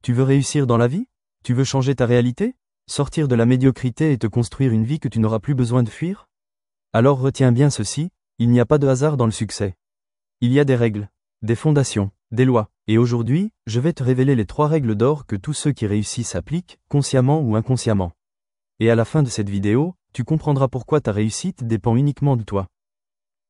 Tu veux réussir dans la vie? Tu veux changer ta réalité? Sortir de la médiocrité et te construire une vie que tu n'auras plus besoin de fuir? Alors retiens bien ceci, il n'y a pas de hasard dans le succès. Il y a des règles, des fondations, des lois, et aujourd'hui, je vais te révéler les 3 règles d'or que tous ceux qui réussissent appliquent, consciemment ou inconsciemment. Et à la fin de cette vidéo, tu comprendras pourquoi ta réussite dépend uniquement de toi.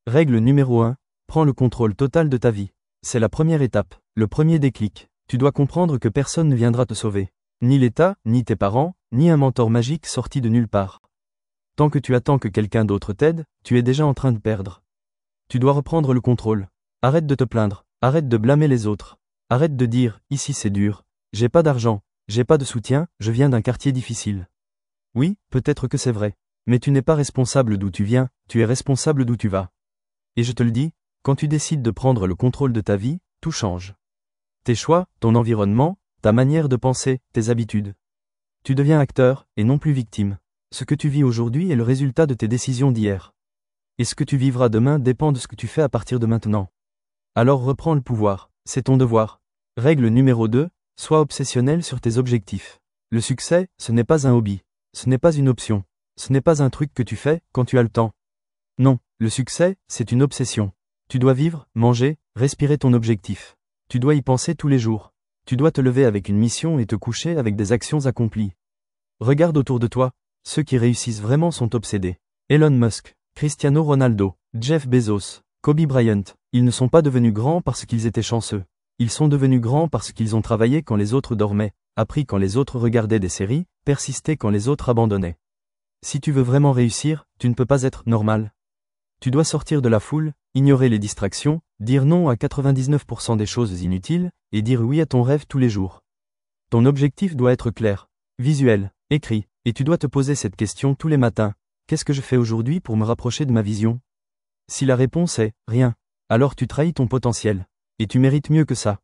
Règle numéro 1, prends le contrôle total de ta vie. C'est la première étape, le premier déclic. Tu dois comprendre que personne ne viendra te sauver. Ni l'État, ni tes parents, ni un mentor magique sorti de nulle part. Tant que tu attends que quelqu'un d'autre t'aide, tu es déjà en train de perdre. Tu dois reprendre le contrôle. Arrête de te plaindre, arrête de blâmer les autres. Arrête de dire, ici c'est dur, j'ai pas d'argent, j'ai pas de soutien, je viens d'un quartier difficile. Oui, peut-être que c'est vrai. Mais tu n'es pas responsable d'où tu viens, tu es responsable d'où tu vas. Et je te le dis, quand tu décides de prendre le contrôle de ta vie, tout change. Tes choix, ton environnement, ta manière de penser, tes habitudes. Tu deviens acteur, et non plus victime. Ce que tu vis aujourd'hui est le résultat de tes décisions d'hier. Et ce que tu vivras demain dépend de ce que tu fais à partir de maintenant. Alors reprends le pouvoir, c'est ton devoir. Règle numéro 2, sois obsessionnel sur tes objectifs. Le succès, ce n'est pas un hobby. Ce n'est pas une option. Ce n'est pas un truc que tu fais quand tu as le temps. Non, le succès, c'est une obsession. Tu dois vivre, manger, respirer ton objectif. Tu dois y penser tous les jours. Tu dois te lever avec une mission et te coucher avec des actions accomplies. Regarde autour de toi, ceux qui réussissent vraiment sont obsédés. Elon Musk, Cristiano Ronaldo, Jeff Bezos, Kobe Bryant, ils ne sont pas devenus grands parce qu'ils étaient chanceux. Ils sont devenus grands parce qu'ils ont travaillé quand les autres dormaient, appris quand les autres regardaient des séries, persisté quand les autres abandonnaient. Si tu veux vraiment réussir, tu ne peux pas être normal. Tu dois sortir de la foule, ignorer les distractions, dire non à 99% des choses inutiles, et dire oui à ton rêve tous les jours. Ton objectif doit être clair, visuel, écrit, et tu dois te poser cette question tous les matins. Qu'est-ce que je fais aujourd'hui pour me rapprocher de ma vision? Si la réponse est « rien », alors tu trahis ton potentiel. Et tu mérites mieux que ça.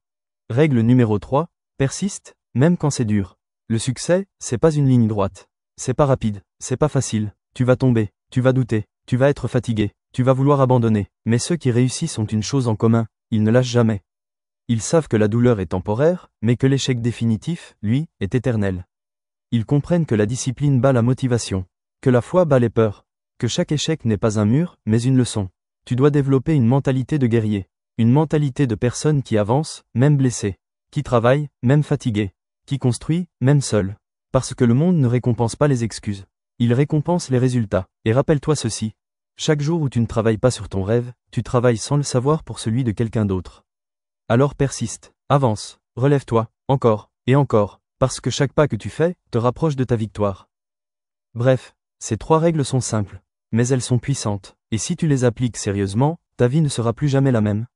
Règle numéro 3, persiste, même quand c'est dur. Le succès, c'est pas une ligne droite. C'est pas rapide, c'est pas facile. Tu vas tomber, tu vas douter, tu vas être fatigué, tu vas vouloir abandonner. Mais ceux qui réussissent ont une chose en commun, ils ne lâchent jamais. Ils savent que la douleur est temporaire, mais que l'échec définitif, lui, est éternel. Ils comprennent que la discipline bat la motivation, que la foi bat les peurs, que chaque échec n'est pas un mur, mais une leçon. Tu dois développer une mentalité de guerrier, une mentalité de personne qui avance, même blessée, qui travaille, même fatiguée, qui construit, même seul. Parce que le monde ne récompense pas les excuses. Il récompense les résultats. Et rappelle-toi ceci. Chaque jour où tu ne travailles pas sur ton rêve, tu travailles sans le savoir pour celui de quelqu'un d'autre. Alors persiste, avance, relève-toi, encore, et encore, parce que chaque pas que tu fais, te rapproche de ta victoire. Bref, ces 3 règles sont simples, mais elles sont puissantes, et si tu les appliques sérieusement, ta vie ne sera plus jamais la même.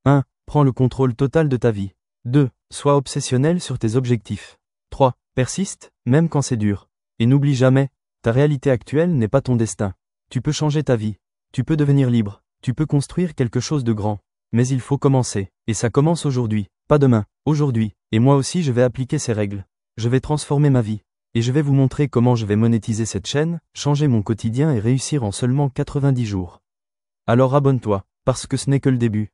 1. Prends le contrôle total de ta vie. 2. Sois obsessionnel sur tes objectifs. 3. Persiste, même quand c'est dur. Et n'oublie jamais, ta réalité actuelle n'est pas ton destin. Tu peux changer ta vie. Tu peux devenir libre. Tu peux construire quelque chose de grand. Mais il faut commencer. Et ça commence aujourd'hui, pas demain, aujourd'hui. Et moi aussi je vais appliquer ces règles. Je vais transformer ma vie. Et je vais vous montrer comment je vais monétiser cette chaîne, changer mon quotidien et réussir en seulement 90 jours. Alors abonne-toi, parce que ce n'est que le début.